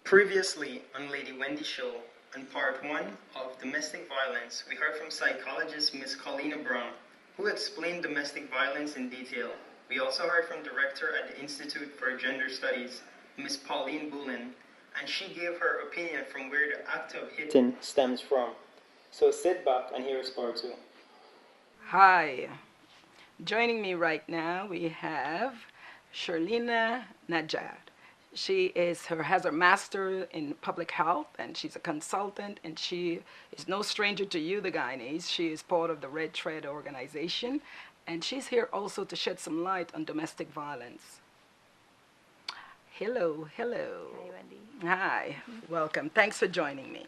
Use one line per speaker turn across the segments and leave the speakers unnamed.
Previously on Lady Wendy Show, on part 1 of domestic violence, we heard from psychologist Ms. Colina Brown, who explained domestic violence in detail. We also heard from director at the Institute for Gender Studies, Ms. Pauline Boulin, and she gave her opinion from where the act of hitting stems from. So sit back and hear us part 2.
Hi. Joining me right now, we have Sherlina Najad. She has her master in public health, and she's a consultant, and she is no stranger to you, the Guyanese. She is part of the Red Thread organization, and she's here also to shed some light on domestic violence. Hello.
Hi, Wendy.
Hi, welcome. Thanks for joining me.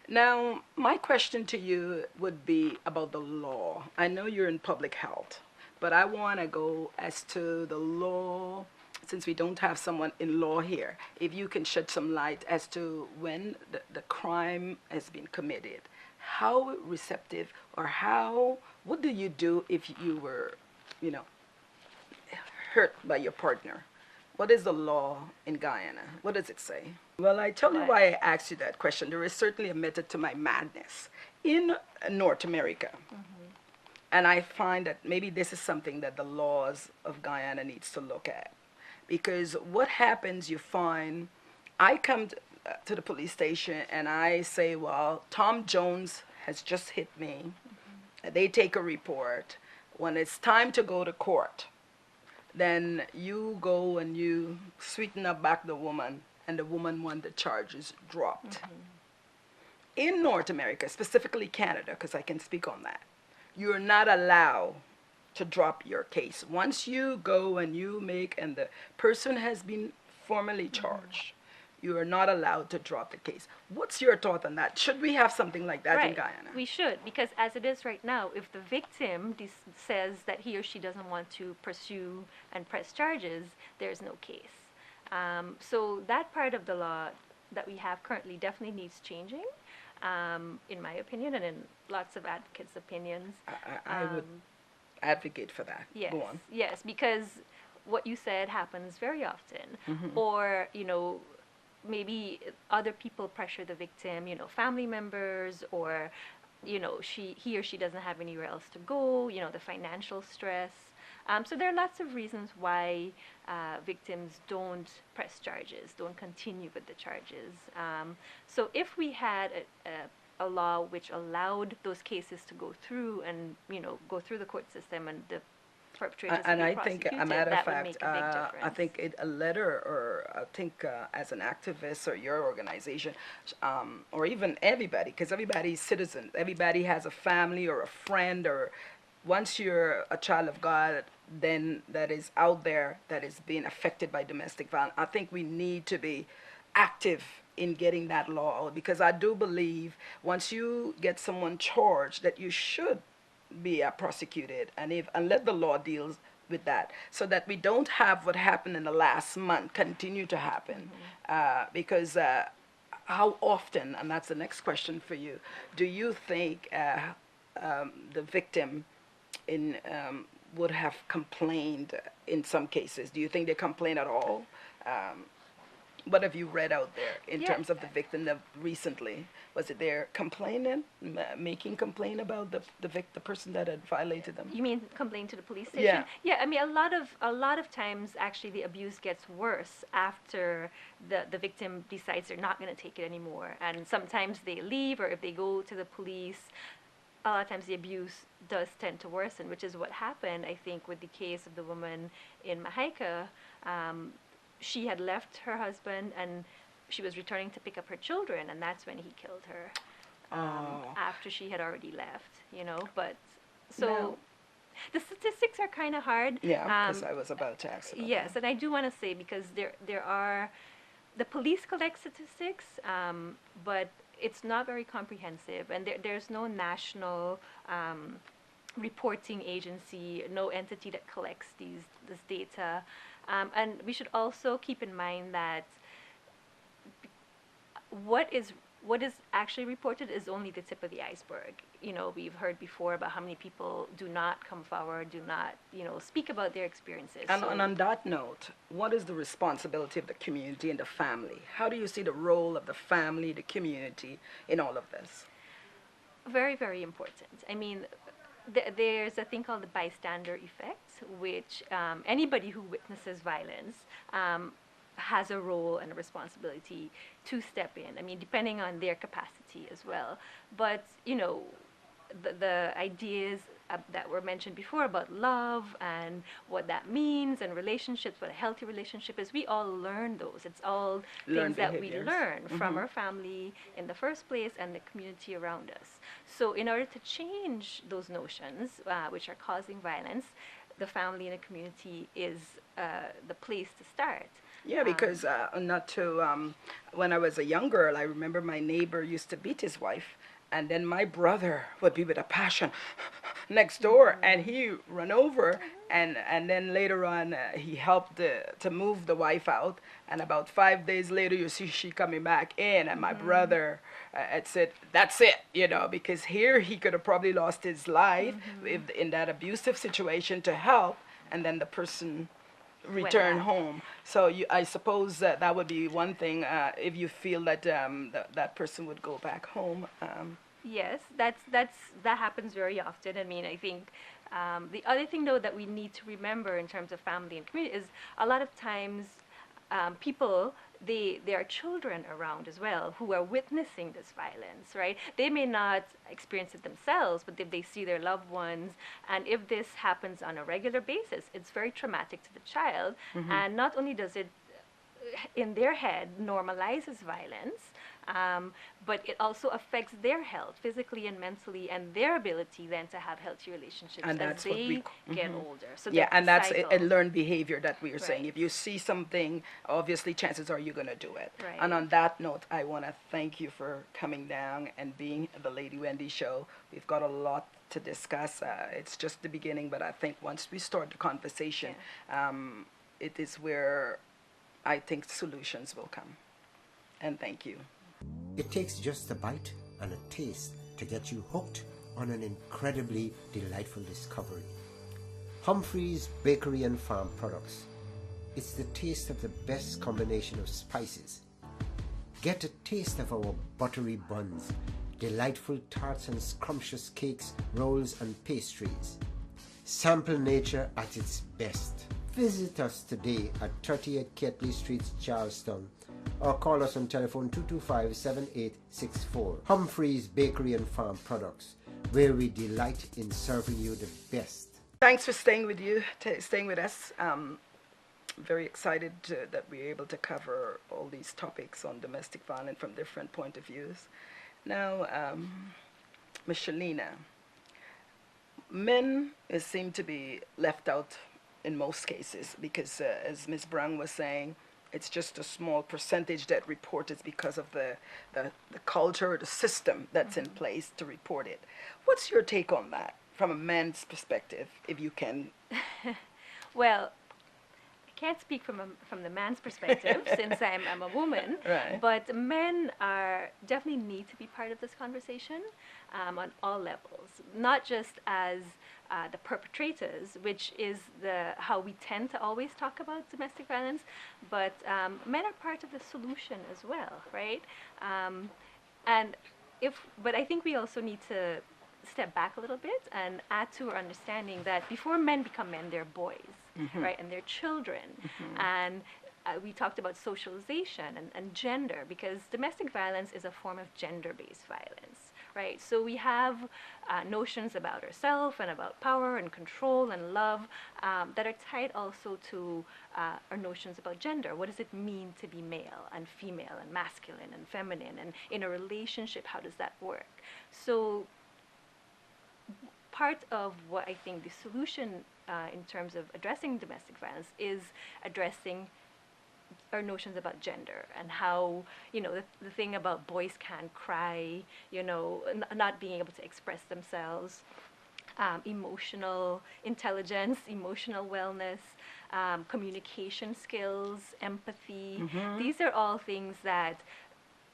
Now, my question to you would be about the law. I know you're in public health, but I want to go as to the law, since we don't have someone in law here, if you can shed some light as to when the crime has been committed. How receptive, or what do you do if you were, hurt by your partner? What is the law in Guyana? What does it say? Well, I tell you why I asked you that question. There is certainly a method to my madness. In North America, and I find that maybe this is something that the laws of Guyana needs to look at. Because what happens, you find, I come to the police station and I say, well, Tom Jones has just hit me. They take a report. When it's time to go to court, then you go and you sweeten up back the woman, and the woman wants the charges dropped. In North America, specifically Canada, because I can speak on that, you're not allowed to drop your case. Once you go and you make, and the person has been formally charged, you are not allowed to drop the case. What's your thought on that? Should we have something like that in Guyana?
We should, because as it is right now, if the victim says that he or she doesn't want to pursue and press charges, there's no case. So that part of the law that we have currently definitely needs changing, in my opinion, and in lots of advocates' opinions.
I would advocate for that.
Yes,
Go on.
yes, because what you said happens very often. Or, maybe other people pressure the victim, family members, or, he or she doesn't have anywhere else to go, the financial stress. So there are lots of reasons why victims don't press charges, don't continue with the charges. So if we had a law which allowed those cases to go through and, go through the court system, and the perpetrators
And
to be
I think,
prosecuted,
a matter of
that would
fact,
make a big difference.
I think a letter, or I think as an activist or your organization, or even everybody, because everybody's citizen, everybody has a family or a friend, or once you're a child of God, then that is out there, that is being affected by domestic violence. I think we need to be active in getting that law out, because I do believe once you get someone charged, that you should be prosecuted, and let the law deals with that, so that we don't have what happened in the last month continue to happen. Because how often, and that's the next question for you, do you think the victim would have complained in some cases? Do you think they complain at all? What have you read out there in terms of the victim recently? Was it there complaining, making complaint about the person that had violated them?
You mean complain to the police station? Yeah. I mean, a lot of times, actually, the abuse gets worse after the victim decides they're not going to take it anymore, and sometimes they leave, or if they go to the police, a lot of times the abuse does tend to worsen, which is what happened, I think, with the case of the woman in Mahaika. She had left her husband, and she was returning to pick up her children, and that's when he killed her, after she had already left, But so the statistics are kind of hard.
Yeah, because I was about to ask about
Yes,
that.
and I do want to say, because there are, the police collect statistics, but it's not very comprehensive, and there's no national reporting agency, no entity that collects this data. And we should also keep in mind that what is what is actually reported is only the tip of the iceberg. You know, we've heard before about how many people do not come forward, do not, you know, speak about their experiences.
And on that note, what is the responsibility of the community and the family? How do you see the role of the family, the community in all of this?
Very, very important. I mean, there's a thing called the bystander effect, which anybody who witnesses violence has a role and a responsibility to step in. I mean, depending on their capacity as well. But, you know, the ideas that were mentioned before about love and what that means and relationships, what a healthy relationship is, we all learn those. It's all things that we learn from our family in the first place and the community around us. So in order to change those notions, which are causing violence, the family and the community is the place to start.
Yeah, because when I was a young girl, I remember my neighbor used to beat his wife, and then my brother would be with a passion next door, and he run over, and then later on he helped to move the wife out, and about 5 days later you see she coming back in, and my brother had said, that's it, you know, because here he could have probably lost his life if in that abusive situation to help, and then the person return home. So I suppose that would be one thing if you feel that that person would go back home.
Yes, that happens very often. I mean, I think the other thing though that we need to remember in terms of family and community is a lot of times people, there are children around as well who are witnessing this violence, right? They may not experience it themselves, but if they see their loved ones, and if this happens on a regular basis, it's very traumatic to the child. And not only does it, in their head, normalizes violence, but it also affects their health physically and mentally, and their ability then to have healthy relationships as they get older. So
yeah, and that's a learned behavior that we are saying. If you see something, obviously chances are you're going to do it.
Right.
And on that note, I want to thank you for coming down and being the Lady Wendy Show. We've got a lot to discuss. It's just the beginning, but I think once we start the conversation, it is where I think solutions will come. And thank you.
It takes just a bite and a taste to get you hooked on an incredibly delightful discovery. Humphrey's Bakery and Farm Products. It's the taste of the best combination of spices. Get a taste of our buttery buns, delightful tarts and scrumptious cakes, rolls and pastries. Sample nature at its best. Visit us today at 38 Ketley Street, Charlestown, or call us on telephone 225-7864. Humphrey's Bakery and Farm Products, where we delight in serving you the best.
Thanks for staying with us. Very excited that we're able to cover all these topics on domestic violence from different point of views. Now, Ms. Shalina, men seem to be left out in most cases because, as Ms. Brown was saying, it's just a small percentage that report it because of the culture or the system that's in place to report it. What's your take on that from a man's perspective, if you can?
Well, I can't speak from the man's perspective since I'm a woman,
Right.
but men definitely need to be part of this conversation on all levels, not just as the perpetrators, which is how we tend to always talk about domestic violence, but men are part of the solution as well, right? But I think we also need to step back a little bit and add to our understanding that before men become men, they're boys, right? And they're children. And we talked about socialization and gender, because domestic violence is a form of gender-based violence, right? So we have notions about ourselves and about power and control and love that are tied also to our notions about gender. What does it mean to be male and female and masculine and feminine? And in a relationship, how does that work? So part of what I think the solution in terms of addressing domestic violence is addressing our notions about gender and how, the thing about boys can't cry, not being able to express themselves, emotional intelligence, emotional wellness, communication skills, empathy. These are all things that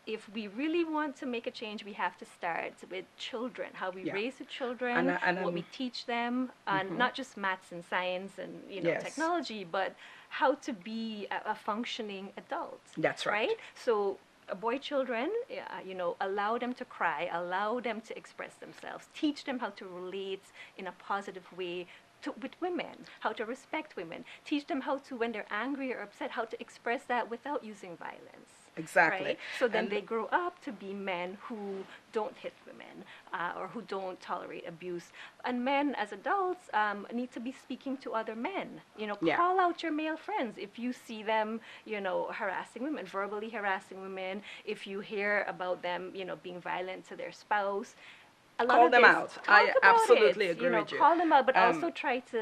if we really want to make a change, we have to start with children, how we
Yeah.
raise the children,
And
what we teach them, and not just maths and science and
Yes.
technology, but how to be a functioning adult.
That's right.
So boy children, allow them to cry, allow them to express themselves, teach them how to relate in a positive way with women, how to respect women, teach them how to, when they're angry or upset, how to express that without using violence.
Exactly.
Right? So then they grow up to be men who don't hit women or who don't tolerate abuse. And men as adults need to be speaking to other men. Call out your male friends if you see them, harassing women, verbally harassing women, if you hear about them, being violent to their spouse.
Call them out. I absolutely agree with you.
Call them out, but also try to,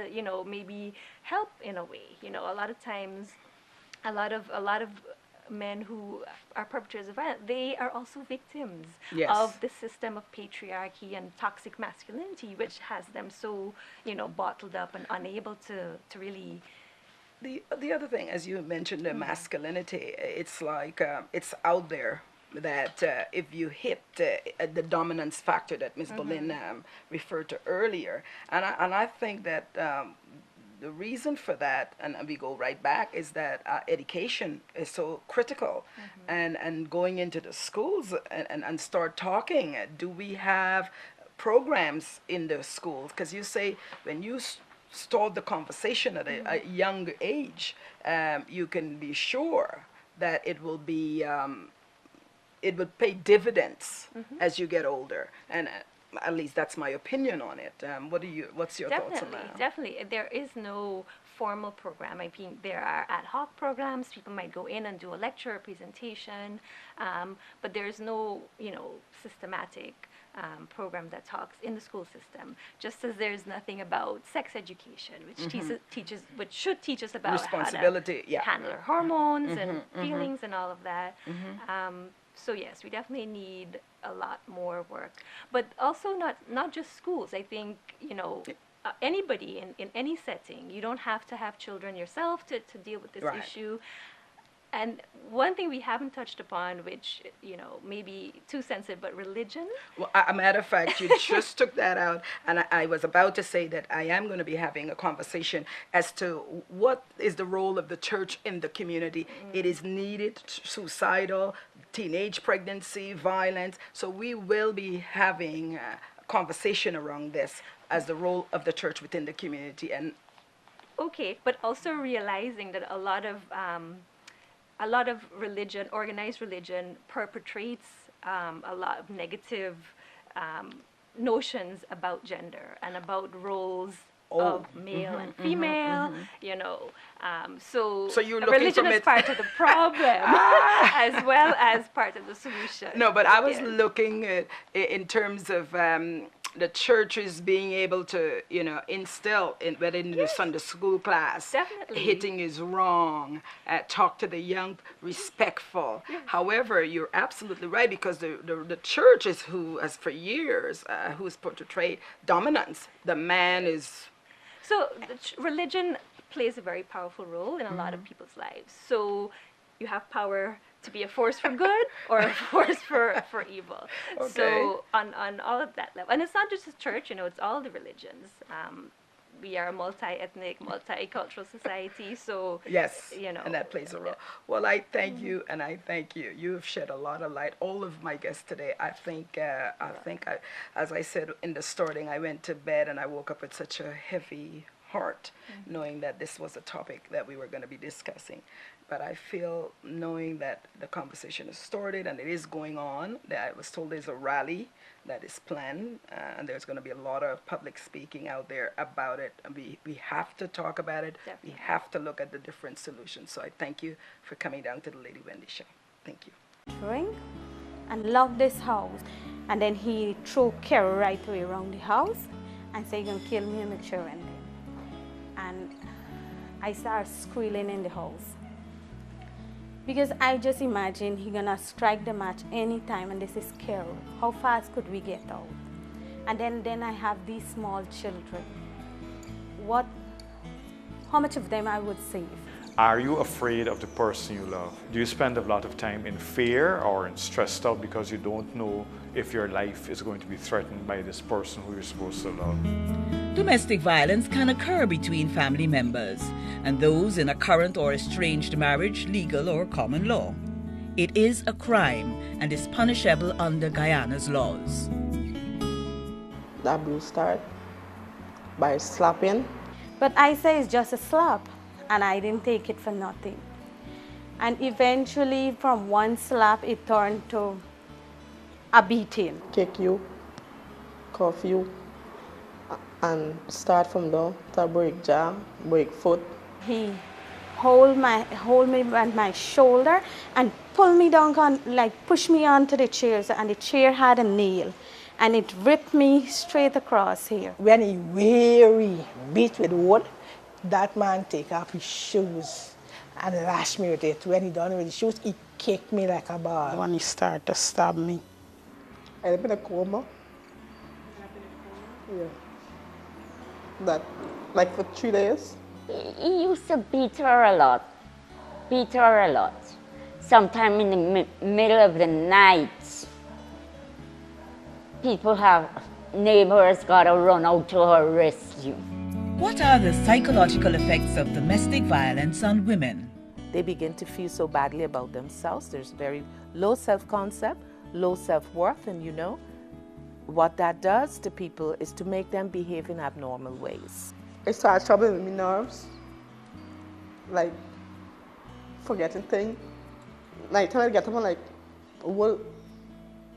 maybe help in a way. A lot of times, a lot of men who are perpetrators of violence, they are also victims of the system of patriarchy and toxic masculinity, which has them so, bottled up and unable to really.
The other thing, as you mentioned, the masculinity, it's like it's out there that if you hit the dominance factor that Ms. Boleyn referred to earlier, and I think that the reason for that, and we go right back, is that education is so critical, and going into the schools and start talking. Do we have programs in the schools? Because you say when you start the conversation at a young age, you can be sure that it will be it would pay dividends as you get older, and at least that's my opinion on it. What's your thoughts on that?
Definitely. There is no formal program. I think there are ad hoc programs. People might go in and do a lecture or presentation, but there's no, systematic program that talks in the school system. Just as there's nothing about sex education, which should teach us about
responsibility,
how to handle our hormones and feelings and all of that. So yes, we definitely need a lot more work, but also not just schools. I think anybody in any setting. You don't have to have children yourself to deal with this issue. And one thing we haven't touched upon, which, may be too sensitive, but religion.
Well, a matter of fact, you just took that out, and I was about to say that I am going to be having a conversation as to what is the role of the church in the community. It is needed, suicidal, teenage pregnancy, violence. So we will be having a conversation around this as the role of the church within the community. And
okay, but also realizing that a lot of religion, organized religion, perpetrates a lot of negative notions about gender and about roles of male and female, so
you're looking
religion is part of the problem as well as part of the solution.
No, but I was looking at, in terms of the churches being able to, instill whether in the Sunday school class,
definitely
hitting is wrong, talk to the young, respectful. However, you're absolutely right, because the church is who has for years who's portrayed dominance. The man is.
So religion plays a very powerful role in a lot of people's lives. So you have power to be a force for good or a force for evil.
Okay.
So on all of that level, and it's not just the church, it's all the religions. We are a multi-ethnic, multicultural society, so
yes, and that plays a role. Well, I thank you, and I thank you. You have shed a lot of light. All of my guests today, I think, as I said in the starting, I went to bed and I woke up with such a heavy heart, knowing that this was a topic that we were going to be discussing. But I feel, knowing that the conversation has started and it is going on, that I was told there's a rally that is planned, and there's going to be a lot of public speaking out there about it. And we have to talk about it.
Definitely.
We have to look at the different solutions. So I thank you for coming down to the Lady Wendy Show. Thank you.
Drink and love this house. And then he threw Carol right away around the house and said, "You're going to kill me and make sure end him." And I started squealing in the house, because I just imagine he's gonna strike the match anytime, and this is Carol. How fast could we get out? And then I have these small children. How much of them I would save?
Are you afraid of the person you love? Do you spend a lot of time in fear or in stressed out because you don't know if your life is going to be threatened by this person who you're supposed to love?
Domestic violence can occur between family members and those in a current or estranged marriage, legal or common law. It is a crime and is punishable under Guyana's laws.
The abuse started by slapping.
But I say it's just a slap, and I didn't take it for nothing. And eventually, from one slap, it turned to a beating.
Kick you, cuff you, and start from there to break jaw, break foot.
He hold me by my shoulder and pull me down, push me onto the chairs, and the chair had a nail, and it ripped me straight across here.
When he weary beat with wood, that man take off his shoes and lash me with it. When he done with his shoes, he kicked me like a ball. When he started to stab me. I ended up in a coma. Yeah. That, like for 3 days.
He used to beat her a lot. Sometime in the middle of the night, neighbors gotta run out to her rescue.
What are the psychological effects of domestic violence on women?
They begin to feel so badly about themselves. There's very low self-concept, low self-worth, and you know, what that does to people is to make them behave in abnormal ways.
It started troubling my nerves, like forgetting things. Like time I get up, I'm like, well,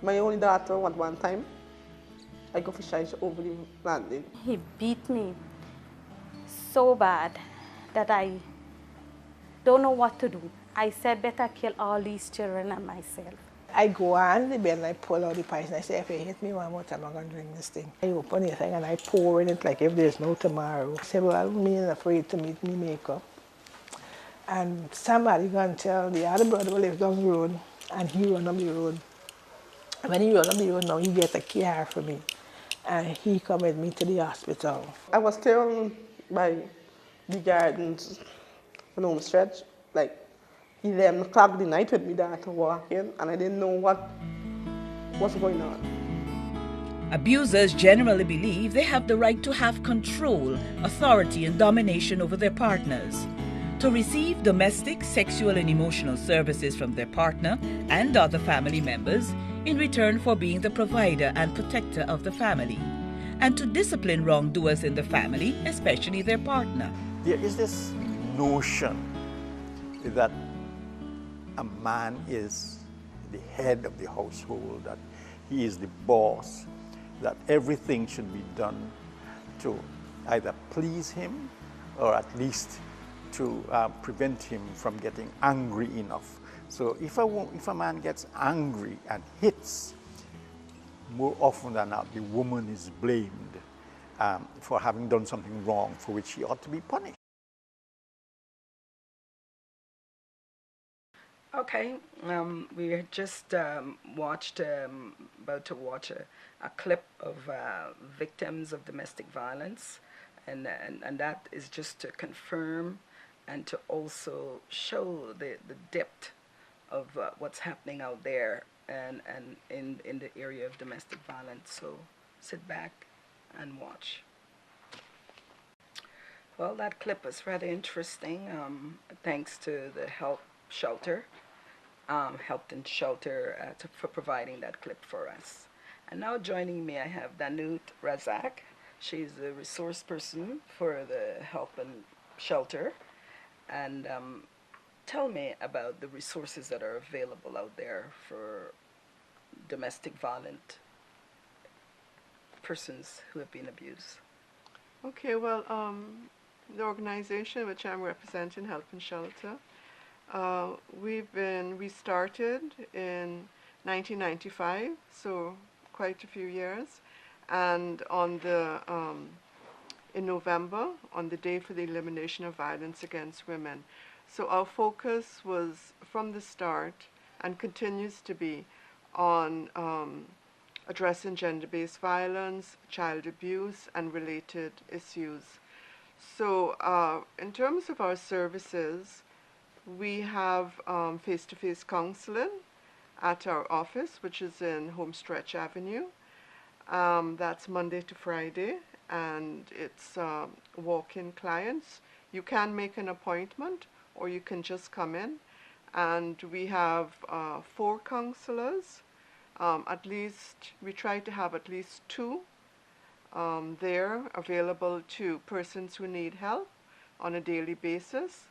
my only daughter at one time, I go for shy over the landing.
He beat me so bad that I don't know what to do. I said, better kill all these children and myself.
I go on the bed and I pull out the pipe and I say, if you hit me one more time, I'm going to drink this thing. I open the thing and I pour in it like if there's no tomorrow. I say, well, me ain't afraid to meet me makeup. And somebody going to tell the other brother who lives down the road, and he run up the road. And when he run up the road now, he get a car for me. And he come with me to the hospital.
I was still by the gardens on home stretch, like 11 o'clock the night with me daughter walking, and I didn't know what's going on.
Abusers generally believe they have the right to have control, authority, and domination over their partners. To receive domestic, sexual, and emotional services from their partner and other family members in return for being the provider and protector of the family, and to discipline wrongdoers in the family, especially their partner.
There is this notion that a man is the head of the household, that he is the boss, that everything should be done to either please him or at least to prevent him from getting angry enough. So if a man gets angry and hits, more often than not, the woman is blamed for having done something wrong for which she ought to be punished.
Okay, we just about to watch a clip of victims of domestic violence, and that is just to confirm and to also show the depth of what's happening out there and in the area of domestic violence. So sit back and watch. Well, that clip was rather interesting, thanks to the Help Shelter, Helped Shelter for providing that clip for us. And now joining me, I have Danut Razak. She's the resource person for the Help and Shelter. And tell me about the resources that are available out there for domestic violent persons who have been abused.
Okay, well, the organization which I'm representing, Help and Shelter, we started in 1995, so quite a few years, and in November, on the day for the elimination of violence against women. So our focus was from the start and continues to be on addressing gender-based violence, child abuse, and related issues. So in terms of our services, We have face-to-face counseling at our office, which is in Homestretch Avenue. That's Monday to Friday, and it's walk-in clients. You can make an appointment, or you can just come in. And we have 4 counselors. At least, we try to have at least 2 there available to persons who need help on a daily basis.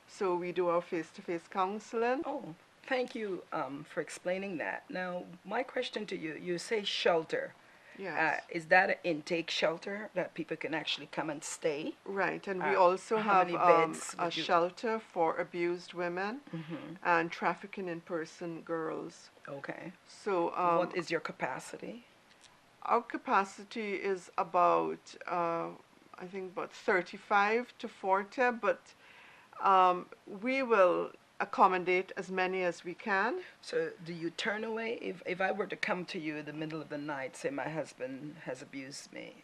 So we do our face-to-face counseling.
Oh, thank you for explaining that. Now, my question to you, you say shelter.
Yes.
Is that an intake shelter that people can actually come and stay?
Right, and we also
how
have
many beds
a
would you-
shelter for abused women and trafficking in person girls.
Okay.
So
What is your capacity?
our capacity is about, I think, about 35 to 40, but we will accommodate as many as we can.
So do you turn away? If I were to come to you in the middle of the night, say my husband has abused me,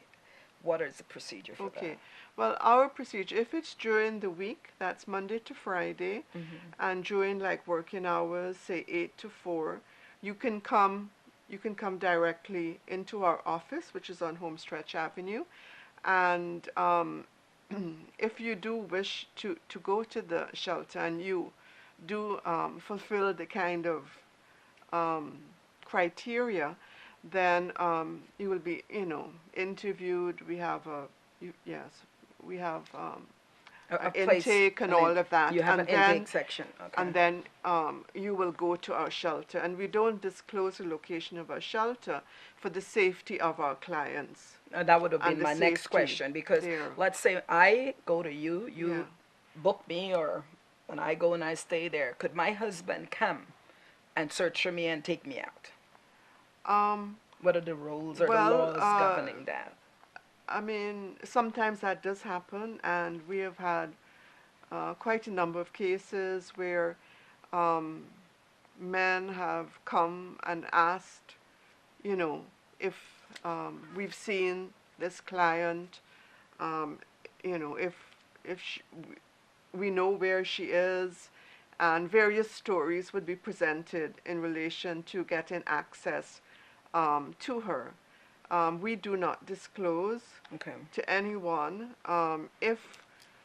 what is the procedure for that?
Okay. Well, our procedure, if it's during the week, that's Monday to Friday, and during like working hours, say 8 to 4, you can come directly into our office, which is on Homestretch Avenue. And if you do wish to go to the shelter and you do fulfill the kind of criteria, then you will be, interviewed. We have we have
A place,
intake and all of that.
You have
and
an
then,
intake section. Okay.
And then you will go to our shelter. And we don't disclose the location of our shelter for the safety of our clients.
That would have
and
been
the
my next
safety
question, because
there.
let's say I go to you, you
Yeah.
book me, or when I go and I stay there, could my husband come and search for me and take me out? What are the rules or
well,
the laws governing that?
I mean, sometimes that does happen, and we have had quite a number of cases where men have come and asked, if we've seen this client, if we know where she is, and various stories would be presented in relation to getting access to her. We do not disclose to anyone if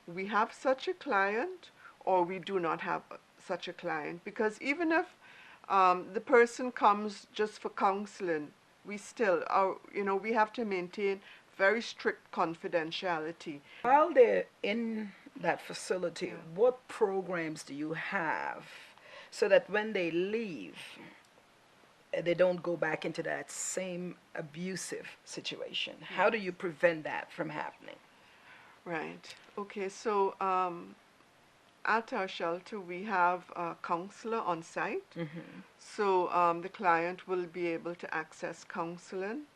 we have such a client or we do not have such a client, because even if the person comes just for counseling, we still we have to maintain very strict confidentiality.
While they're in that facility, what programs do you have so that when they leave, they don't go back into that same abusive situation? How do you prevent that from happening?
Right. Okay, so at our shelter, we have a counselor on site. So the client will be able to access counseling.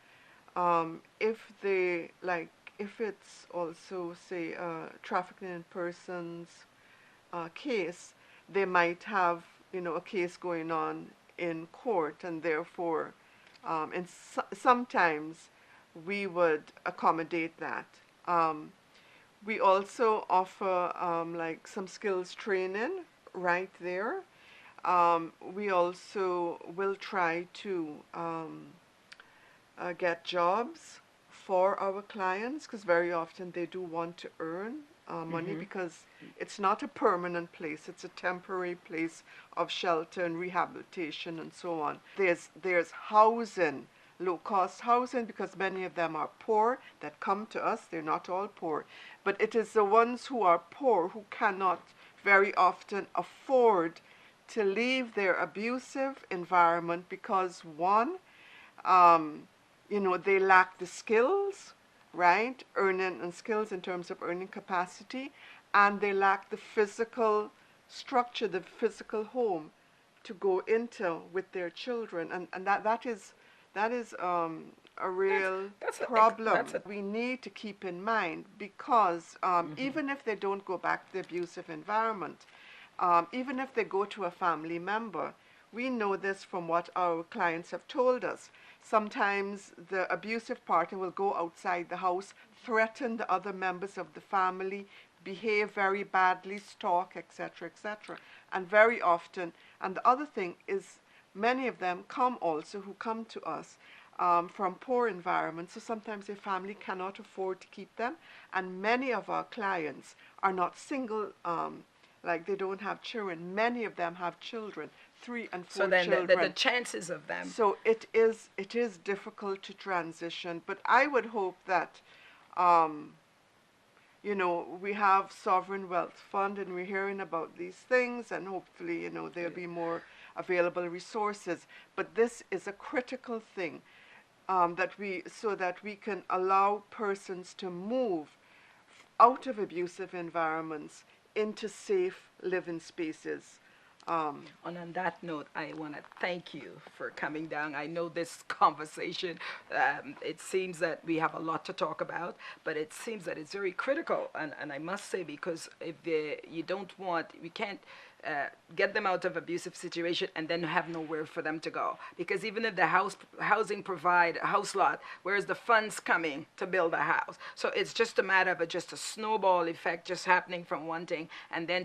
If it's also, say, a trafficking in persons case, they might have, a case going on in court, and therefore, sometimes we would accommodate that. We also offer like some skills training right there. We also will try to get jobs for our clients, because very often they do want to earn money, because it's not a permanent place, it's a temporary place of shelter and rehabilitation and so on. There's housing, low-cost housing, because many of them are poor that come to us. They're not all poor, but it is the ones who are poor who cannot very often afford to leave their abusive environment, because one, they lack the skills, right? Earning and skills in terms of earning capacity, and they lack the physical structure, the physical home to go into with their children, and that is a real problem we need to keep in mind, because even if they don't go back to the abusive environment, even if they go to a family member, we know this from what our clients have told us. Sometimes the abusive partner will go outside the house, threaten the other members of the family, behave very badly, stalk, etc., etc. And very often, and the other thing is, many of them who come to us from poor environments, so sometimes their family cannot afford to keep them, and many of our clients are not single, like they don't have children. Many of them have children, 3 and 4
so then
children.
the chances of them.
So it is difficult to transition, but I would hope that, you know, we have Sovereign Wealth Fund and we're hearing about these things, and hopefully, you know, there'll be more available resources. But this is a critical thing, so that we can allow persons to move out of abusive environments into safe living spaces.
And on that note, I want to thank you for coming down. I know this conversation, it seems that we have a lot to talk about, but it seems that it's very critical. And I must say, because if you don't want, we can't get them out of abusive situation and then have nowhere for them to go. Because even if the housing provide a house lot, where's the funds coming to build a house? So it's just a matter of just a snowball effect just happening from one thing. And then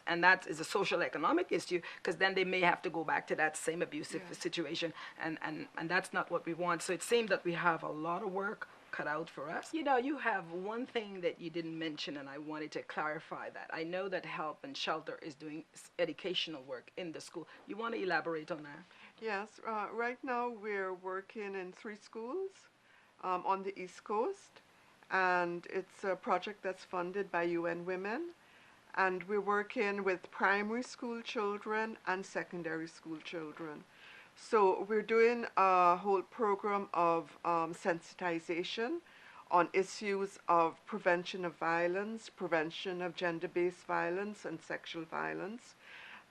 and that is a social economic issue, because then they may have to go back to that same abusive situation. And that's not what we want. So it seems that we have a lot of work cut out for us. You know, you have one thing that you didn't mention, and I wanted to clarify that. I know that Help and Shelter is doing educational work in the school. You want to elaborate on that?
Yes, right now we're working in 3 schools on the East Coast, and it's a project that's funded by UN Women, and we're working with primary school children and secondary school children. So we're doing a whole program of sensitization on issues of prevention of violence, prevention of gender-based violence and sexual violence.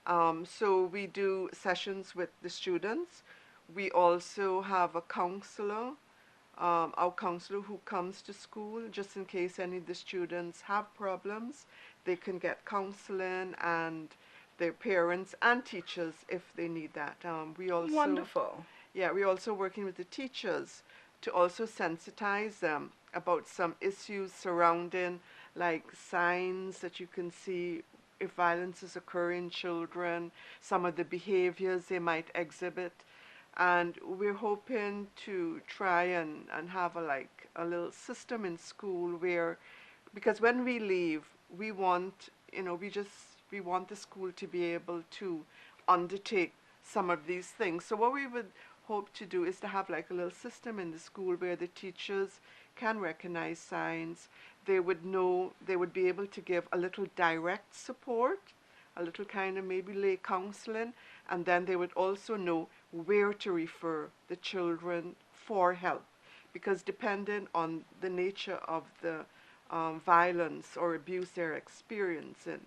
So we do sessions with the students. We also have a counselor, our counselor who comes to school just in case any of the students have problems. They can get counseling, and their parents and teachers if they need that. We also
Wonderful.
Yeah, we're also working with the teachers to also sensitize them about some issues surrounding, like signs that you can see if violence is occurring in children, some of the behaviors they might exhibit. And we're hoping to try and have a little system in school where, because when we leave, we want, you know, we want the school to be able to undertake some of these things. So what we would hope to do is to have like a little system in the school where the teachers can recognize signs. They would know, they would be able to give a little direct support, a little kind of maybe lay counseling, and then they would also know where to refer the children for help. Because depending on the nature of the violence or abuse they're experiencing,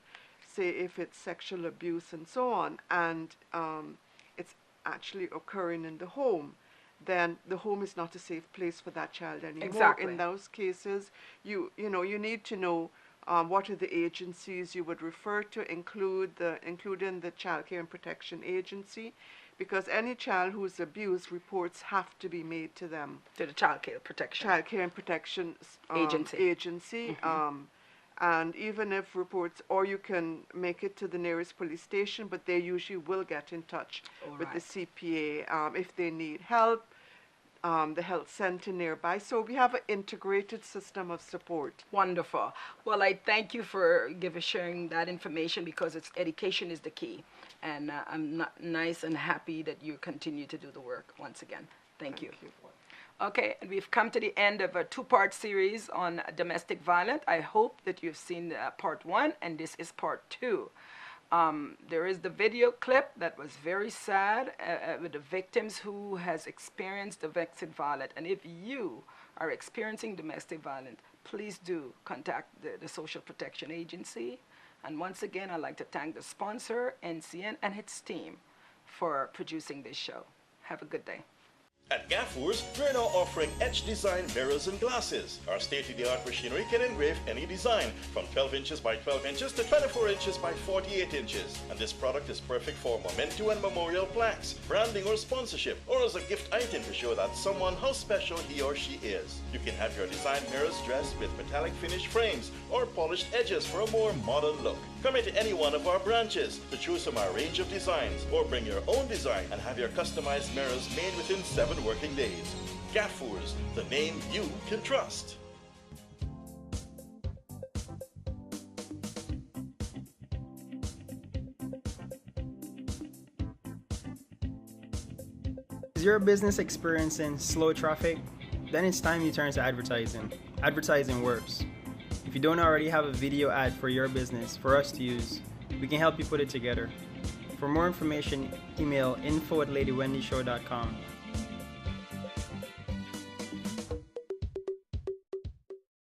say if it's sexual abuse and so on, and it's actually occurring in the home, then the home is not a safe place for that child anymore.
Exactly.
In those cases, you need to know what are the agencies you would refer to, including the Child Care and Protection Agency, because any child who's abused, reports have to be made to them.
To the Child Care Protection.
Child Care and Protection Agency. And even if reports, or you can make it to the nearest police station, but they usually will get in touch with the CPA if they need help, the health center nearby. So we have an integrated system of support.
Wonderful. Well, I thank you for sharing that information, because education is the key. And I'm nice and happy that you continue to do the work once again. Thank you. Okay, and we've come to the end of a 2-part series on domestic violence. I hope that you've seen part 1, and this is part 2. There is the video clip that was very sad with the victims who has experienced domestic violence. And if you are experiencing domestic violence, please do contact the Social Protection Agency. And once again, I'd like to thank the sponsor, NCN, and its team for producing this show. Have a good day.
At Gaffurs, we're now offering etch design mirrors and glasses. Our state-of-the-art machinery can engrave any design from 12 inches by 12 inches to 24 inches by 48 inches. And this product is perfect for memento and memorial plaques, branding or sponsorship, or as a gift item to show that someone how special he or she is. You can have your design mirrors dressed with metallic finish frames or polished edges for a more modern look. Come into any one of our branches to choose from our range of designs, or bring your own design and have your customized mirrors made within 7 working days. Gaffurs, the name you can trust.
Is your business experiencing slow traffic? Then it's time you turn to advertising. Advertising works. If you don't already have a video ad for your business for us to use, we can help you put it together. For more information, email info@ladywendyshow.com.